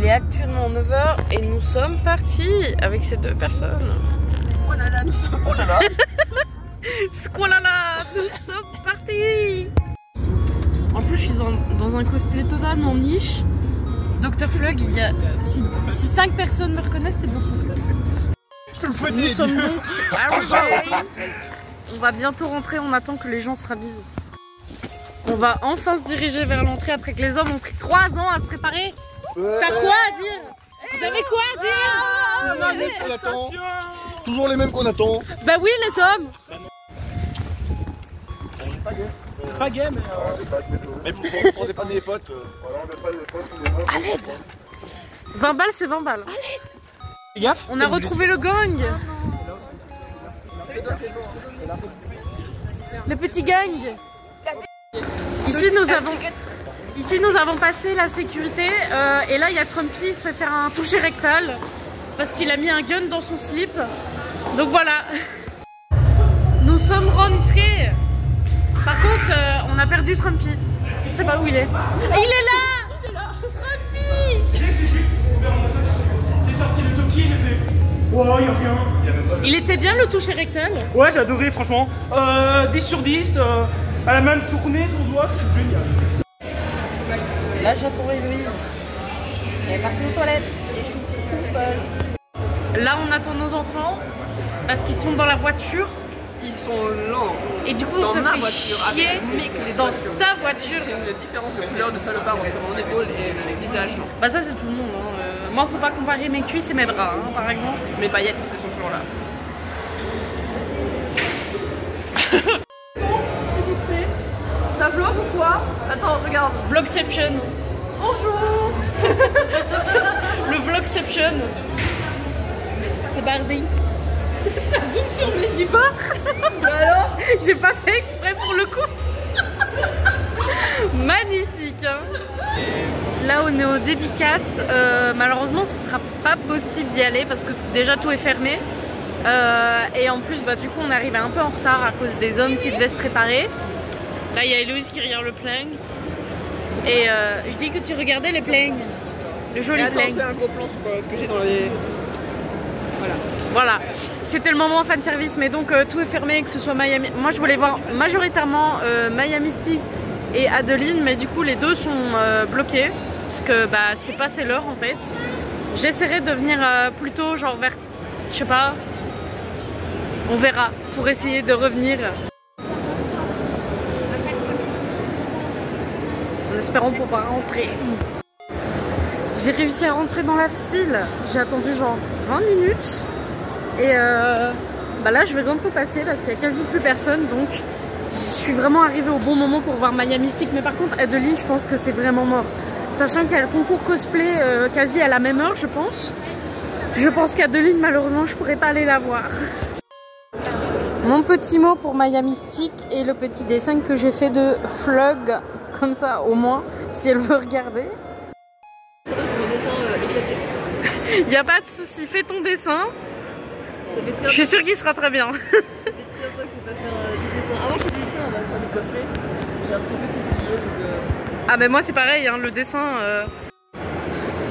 Il est actuellement 9 h et nous sommes partis avec ces deux personnes. Oh là là, nous sommes... Oh là là. Squalala, nous sommes partis. En plus, je suis dans un cosplay totalement niche. Dr Flug, il y a... Si 5 personnes me reconnaissent, c'est beaucoup. Nous sommes donc arrivés. On va bientôt rentrer, on attend que les gens se rhabillent. On va enfin se diriger vers l'entrée après que les hommes ont pris 3 ans à se préparer. T'as quoi à dire? Vous avez quoi à dire? Toujours les mêmes qu'on attend. Bah oui, les hommes. Pas gay, mais... Mais on n'est pas des potes. À l'aide. 20 balles, c'est 20 balles. Fais gaffe. On a retrouvé le gang. Le petit gang. Ici nous avons passé la sécurité et là il y a Trumpy, il se fait faire un toucher rectal parce qu'il a mis un gun dans son slip. Donc voilà. Nous sommes rentrés. Par contre on a perdu Trumpy. Je sais pas où il est. Ah, il est là. Trumpy. J'ai sorti le Toki, j'ai fait... Oh, y'a rien. Il était bien le toucher rectal? Ouais, j'ai adoré, franchement. 10 sur 10. Elle a même tourné son doigt, c'est génial. Là j'attends Héloïse. Elle est partie aux toilettes. Là on attend nos enfants parce qu'ils sont dans la voiture. Ils sont lents. Et du coup on se fait chier dans sa voiture. J'ai une différence de couleur de salopard entre mon épaule et le visage. Bah ça c'est tout le monde. Hein. Moi faut pas comparer mes cuisses et mes draps hein, par exemple. Mes paillettes elles sont toujours là. Ça vlog ou quoi? Attends, regarde. Vlogception. Bonjour. Le vlogception. C'est Bardi. T'as zoom sur mes libards. Alors? J'ai pas fait exprès pour le coup. Magnifique hein. Là on est aux dédicaces. Malheureusement ce sera pas possible d'y aller parce que déjà tout est fermé. Et en plus bah, du coup on est arrivé un peu en retard à cause des hommes qui devaient se préparer. Là il y a Héloïse qui regarde le pling. Et je dis que tu regardais les plings. Le joli pling. On fait un gros plan sur ce que j'ai dans les... Voilà, c'était le moment fan service, mais donc tout est fermé, que ce soit Miami. Moi je voulais voir majoritairement Maya Mystique et Adeline, mais du coup les deux sont bloqués parce que bah c'est passé l'heure en fait. J'essaierai de venir plus tôt, genre vers, je sais pas, on verra pour essayer de revenir. En espérant pouvoir rentrer. J'ai réussi à rentrer dans la file. J'ai attendu genre 20 minutes. Et bah là je vais bientôt passer parce qu'il n'y a quasi plus personne. Donc je suis vraiment arrivée au bon moment pour voir Maya Mystique. Mais par contre Adeline je pense que c'est vraiment mort. Sachant qu'il y a le concours cosplay quasi à la même heure je pense. Je pense qu'Adeline malheureusement je pourrais pas aller la voir. Mon petit mot pour Maya Mystique et le petit dessin que j'ai fait de Flug. Comme ça au moins si elle veut regarder. C'est mon dessin éclaté. Y a pas de souci, fais ton dessin. Je suis sûre qu'il sera très bien. Ça fait très longtemps que j'ai pas fait du dessin. Avant je faisais du dessin, avant de faire du cosplay. J'ai un petit peu tout oublié donc Ah ben moi c'est pareil, hein, le dessin.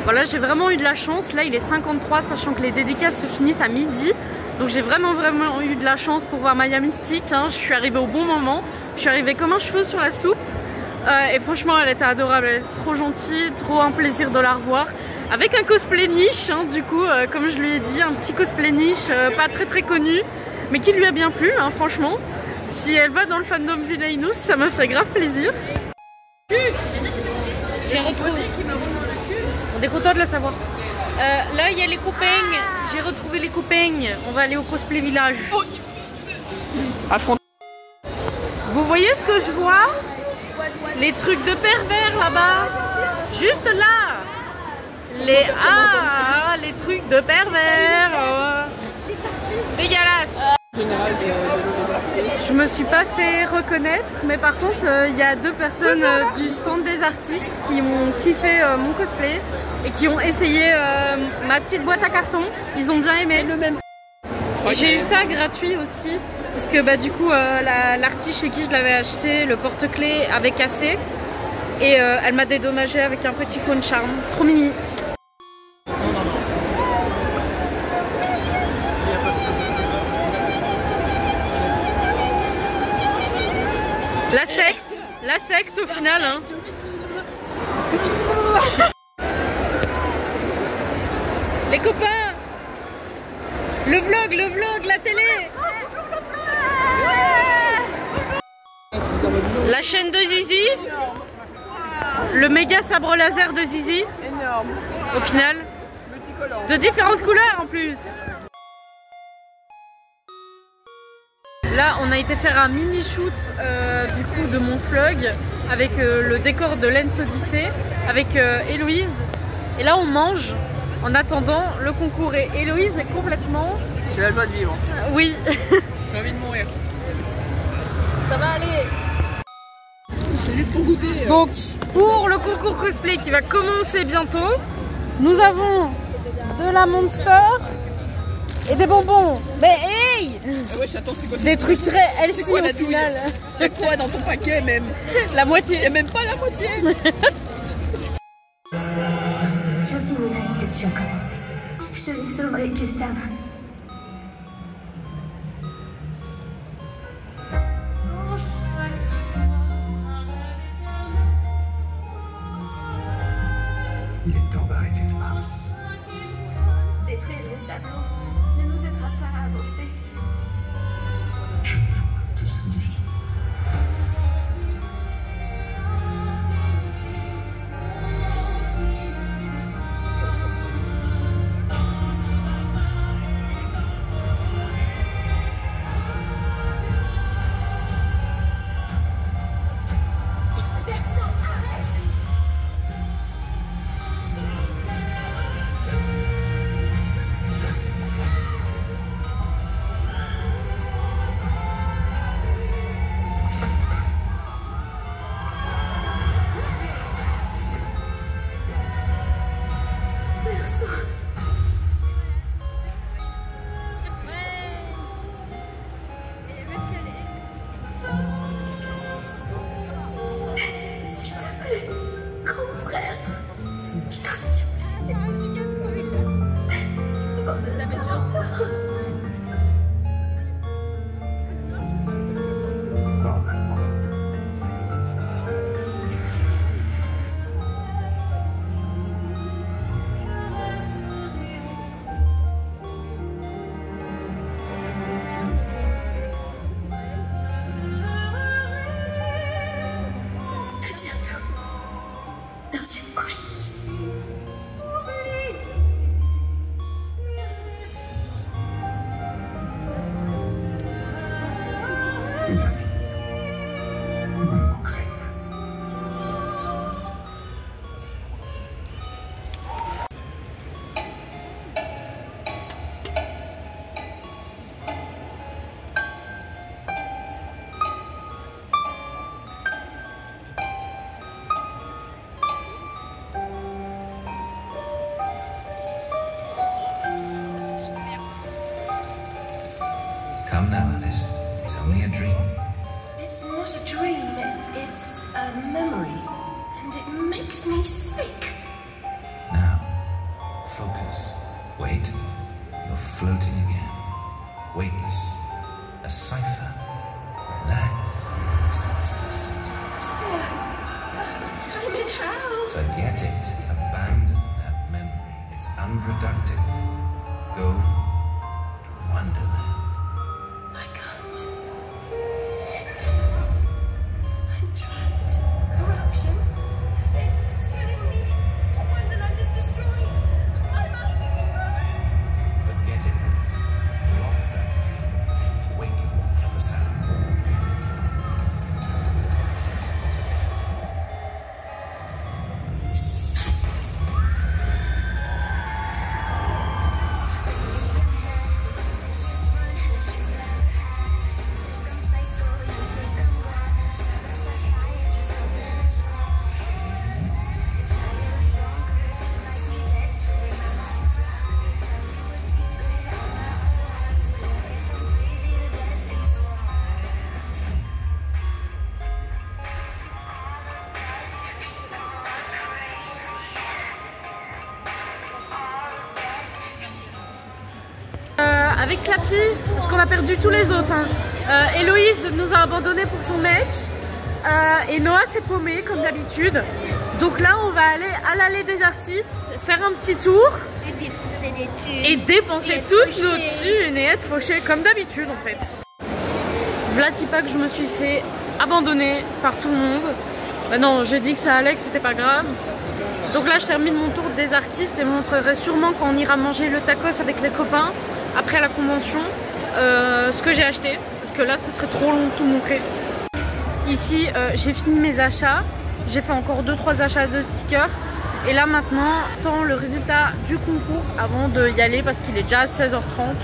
Voilà, j'ai vraiment eu de la chance. Là il est 53, sachant que les dédicaces se finissent à midi. Donc j'ai vraiment eu de la chance pour voir Maya Mystique. Hein. Je suis arrivée au bon moment. Je suis arrivée comme un cheveu sur la soupe. Et franchement elle était adorable, elle est trop gentille, trop un plaisir de la revoir. Avec un cosplay niche, hein, du coup, comme je lui ai dit, un petit cosplay niche, pas très connu, mais qui lui a bien plu, hein, franchement. Si elle va dans le fandom Villainous, ça me ferait grave plaisir. J'ai retrouvé... On est content de le savoir. Là, il y a les copains, j'ai retrouvé les copains. On va aller au cosplay village. Vous voyez ce que je vois? Les trucs de pervers là-bas. Juste là. Les trucs de pervers. Dégueulasse. Je me suis pas fait reconnaître, mais par contre il y a deux personnes du stand des artistes qui ont kiffé mon cosplay et qui ont essayé ma petite boîte à carton. Ils ont bien aimé. Et j'ai eu ça gratuit aussi parce que bah, du coup l'artiste chez qui je l'avais acheté, le porte-clés avait cassé et elle m'a dédommagé avec un petit phone charme. Trop mimi. La secte au final. Hein. Les copains, le vlog, la télé. La chaîne de Zizi. Le méga sabre laser de Zizi. Énorme. Au final. Multicolore. De différentes couleurs en plus. Là, on a été faire un mini shoot du coup de mon vlog avec le décor de Lens Odyssey avec Héloïse. Et là, on mange en attendant le concours. Et Héloïse est complètement... J'ai la joie de vivre. Oui. J'ai envie de mourir. Ça va aller. C'est juste pour goûter. Donc, pour le concours cosplay qui va commencer bientôt, nous avons de la Monster et des bonbons. Mais hey! Ah ouais, attends, c'est quoi? Des trucs très healthy quoi, au la final. Y'a quoi dans ton paquet même? La moitié. Y'a même pas la moitié. Je finirai ce que tu as commencé. Je le sauverai, Gustave. Il est temps d'arrêter de parler. Détruire le tableau ne nous aidera pas à avancer. Je vois tout ce que je vis. S'il te plaît, grand frère. Je t'en supplie. Ça fait peur. Pardonne-moi. À bientôt. Dans une couche. Les amis, vous me manquerez. Come now, Alice. It's only a dream. It's not a dream, it's a memory. And it makes me sick. Now, focus. Wait. You're floating again. Weightless. A cipher. Relax. I'm in hell. Forget it. Abandon that memory. It's unproductive. Go to Wonderland. I can't. I'm trapped. Corruption. It's killing me. Wonderland is destroyed. My mind is in ruins. Forget it, Alice. Drop that dream. Wake at the sound. Avec Clapy, parce qu'on a perdu tous les autres. Hein. Héloïse nous a abandonnés pour son mec. Et Noah s'est paumé comme d'habitude. Donc là on va aller à l'allée des artistes, faire un petit tour et dépenser toutes nos thunes et être fauchés comme d'habitude en fait. Vlatipa que je me suis fait abandonner par tout le monde. Bah non, j'ai dit que ça allait, que c'était pas grave. Donc là je termine mon tour des artistes et vous montrerai sûrement quand on ira manger le tacos avec les copains après la convention ce que j'ai acheté. Parce que là ce serait trop long de tout montrer. Ici j'ai fini mes achats. J'ai fait encore 2-3 achats de stickers. Et là maintenant, j'attends le résultat du concours avant d'y aller parce qu'il est déjà 16h30.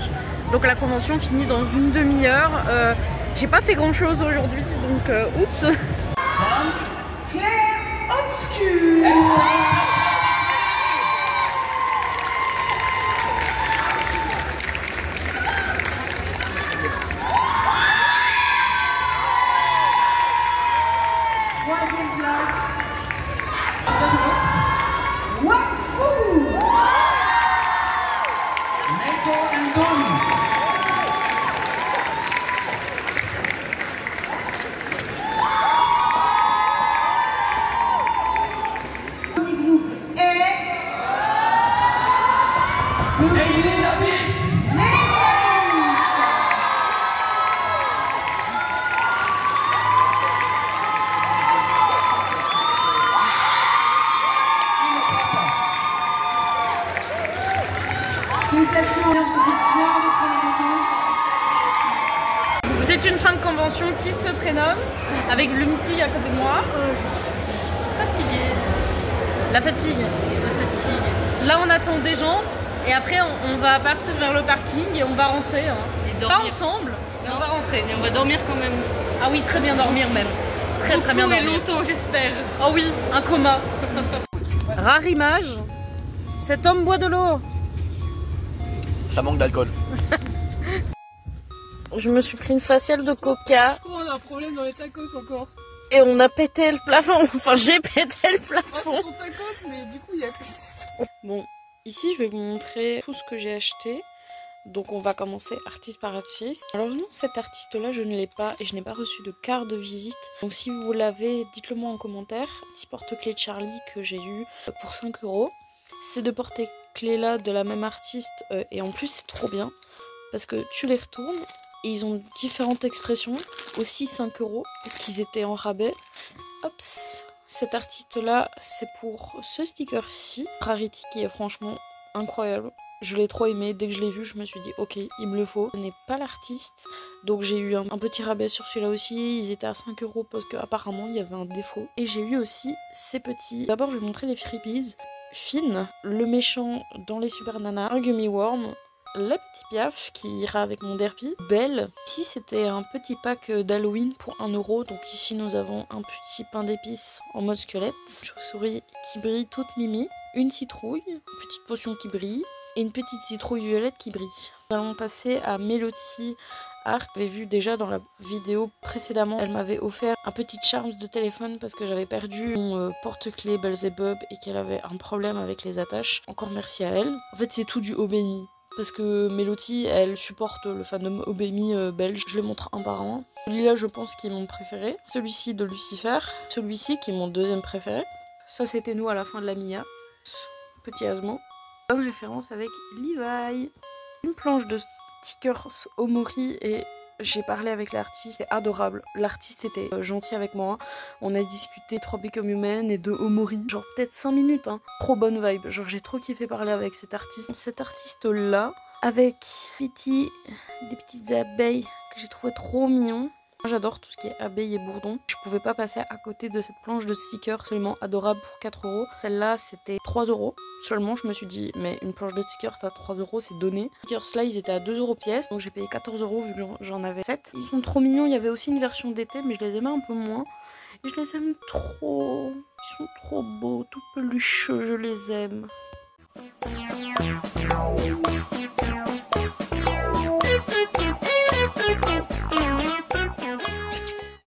Donc la convention finit dans une demi-heure. J'ai pas fait grand chose aujourd'hui, donc oups. Clair obscur. Troisième place. Wakfu. Neko Andon. Premier groupe est C'est une fin de convention qui se prénomme avec Lumity à côté de moi. Fatiguée. La fatigue. La fatigue. Là on attend des gens et après on va partir vers le parking et on va rentrer. Hein. Et Pas dormir. ensemble, mais on va rentrer. Et on va dormir quand même. Ah oui, très bien dormir même. Très très bien Beaucoup et dormir. longtemps j'espère. Oh oui, un coma. Rare image. Cet homme boit de l'eau. Ça manque d'alcool. Je me suis pris une faciale de coca Je crois qu'on a un problème dans les tacos encore. et on a pété le plafond. Enfin, j'ai pété le plafond. Ton tacos, mais du coup il y a plus. Bon, ici je vais vous montrer tout ce que j'ai acheté. Donc on va commencer artiste par artiste. Alors non, cet artiste-là, je ne l'ai pas et je n'ai pas reçu de carte de visite. Donc si vous l'avez, dites-le moi en commentaire. Petit porte-clés Charlie que j'ai eu pour 5 €. Ces deux porte-clés-là de la même artiste et en plus c'est trop bien parce que tu les retournes et ils ont différentes expressions. Aussi 5 € parce qu'ils étaient en rabais. Hops, cet artiste-là, c'est pour ce sticker-ci. Rarity qui est franchement incroyable. Je l'ai trop aimé. Dès que je l'ai vu, je me suis dit ok, il me le faut. Je n'ai pas l'artiste, donc j'ai eu un petit rabais sur celui-là aussi. Ils étaient à 5 € parce qu'apparemment il y avait un défaut. Et j'ai eu aussi ces petits. D'abord, je vais montrer les freebies. Finn, le méchant dans les Super Nana, un Gummy Worm, la petite Piaf qui ira avec mon derby, Belle. Ici c'était un petit pack d'Halloween pour 1 €. Donc ici nous avons un petit pain d'épices en mode squelette, une chauve-souris qui brille toute mimi, une citrouille, une petite potion qui brille et une petite citrouille violette qui brille. Nous allons passer à Melody Art. J'avais vu déjà dans la vidéo précédemment, elle m'avait offert un petit charms de téléphone parce que j'avais perdu mon porte-clés Belzebub et qu'elle avait un problème avec les attaches. Encore merci à elle. En fait c'est tout du Obemi. Parce que Melody, elle supporte le fandom Obemi belge. Je les montre un par un. Celui-là, je pense qu'il est mon préféré. Celui-ci de Lucifer. Celui-ci qui est mon deuxième préféré. Ça, c'était nous à la fin de la Mia. Petit Asmo. Bonne référence avec Levi. Une planche de stickers Omori et j'ai parlé avec l'artiste. C'est adorable. L'artiste était gentil avec moi. On a discuté 3 Become Human et de Omori. Genre peut-être 5 minutes. Hein. Trop bonne vibe. Genre j'ai trop kiffé parler avec cet artiste. Cet artiste-là, avec des petites abeilles que j'ai trouvé trop mignon. J'adore tout ce qui est abeilles et bourdons. Je pouvais pas passer à côté de cette planche de stickers absolument adorable pour 4 €. Celle-là, c'était 3 € seulement. Je me suis dit, mais une planche de stickers à 3 € c'est donné. Les stickers là, ils étaient à 2 € pièce. Donc j'ai payé 14 € vu que j'en avais 7. Ils sont trop mignons. Il y avait aussi une version d'été, mais je les aimais un peu moins. Et je les aime trop. Ils sont trop beaux, tout pelucheux. Je les aime.